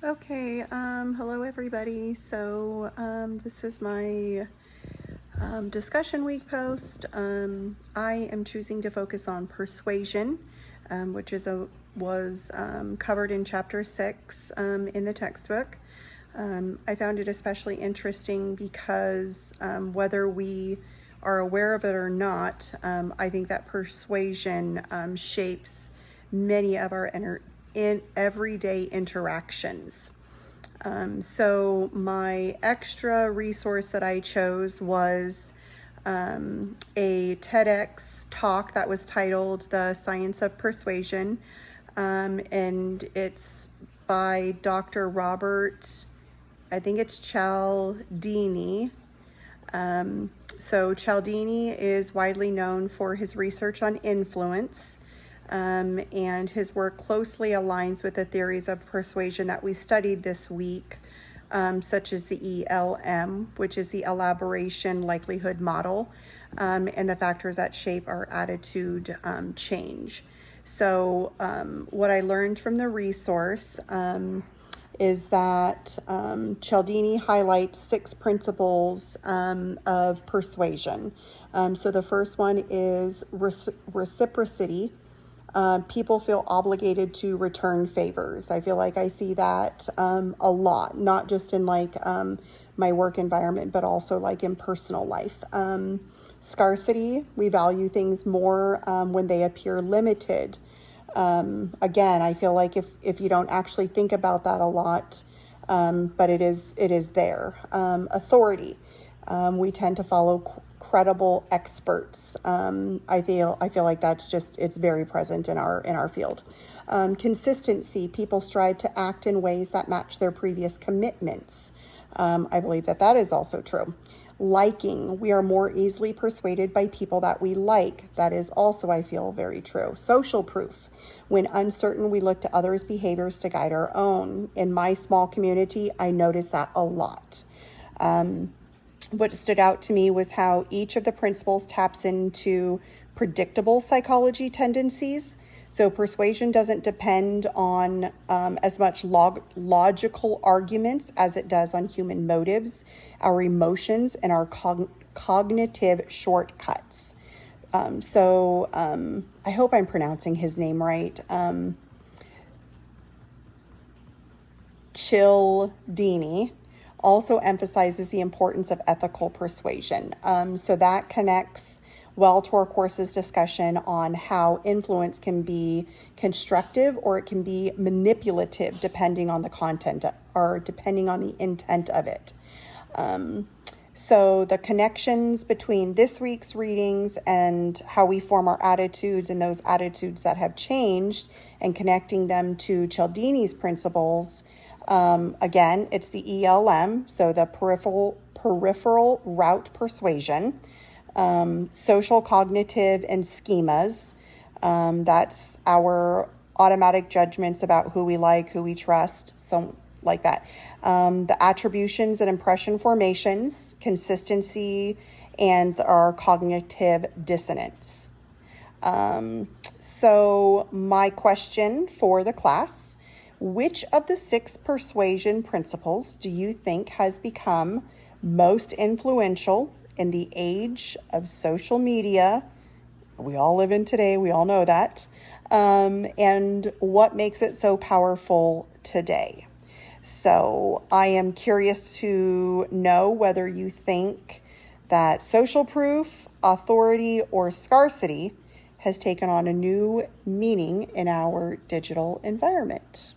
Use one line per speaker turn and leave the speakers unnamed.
Okay, hello everybody. So this is my discussion week post. I am choosing to focus on persuasion, which was covered in chapter 6 in the textbook. I found it especially interesting because whether we are aware of it or not, I think that persuasion shapes many of our in everyday interactions. So my extra resource that I chose was a TEDx talk that was titled The Science of Persuasion, and it's by Dr. Robert, I think it's Cialdini. So Cialdini is widely known for his research on influence, and his work closely aligns with the theories of persuasion that we studied this week, such as the ELM, which is the elaboration likelihood model, and the factors that shape our attitude change. So what I learned from the resource is that Cialdini highlights 6 principles of persuasion. So the first one is reciprocity. People feel obligated to return favors. I feel like I see that a lot, not just in my work environment, but also in personal life. Scarcity, we value things more when they appear limited. Again, I feel like if you don't actually think about that a lot, but it is there. Authority, we tend to follow credible experts. I feel like it's very present in our field. Consistency, people strive to act in ways that match their previous commitments. I believe that is also true. Liking, we are more easily persuaded by people that we like. That is also, I feel, very true. Social proof, when uncertain, we look to others' behaviors to guide our own. In my small community, I notice that a lot. What stood out to me was how each of the principles taps into predictable psychology tendencies. So persuasion doesn't depend on as much logical arguments as it does on human motives, our emotions, and our cognitive shortcuts. I hope I'm pronouncing his name right. Cialdini also emphasizes the importance of ethical persuasion. So that connects well to our course's discussion on how influence can be constructive or it can be manipulative depending on the content or depending on the intent of it. So the connections between this week's readings and how we form our attitudes and those attitudes that have changed and connecting them to Cialdini's principles. Again, it's the ELM, so the peripheral route persuasion, social, cognitive, and schemas. That's our automatic judgments about who we like, who we trust, so like that. The attributions and impression formations, consistency, and our cognitive dissonance. So my question for the class: which of the 6 persuasion principles do you think has become most influential in the age of social media we all live in today? We all know that. And what makes it so powerful today? So I am curious to know whether you think that social proof, authority, or scarcity has taken on a new meaning in our digital environment.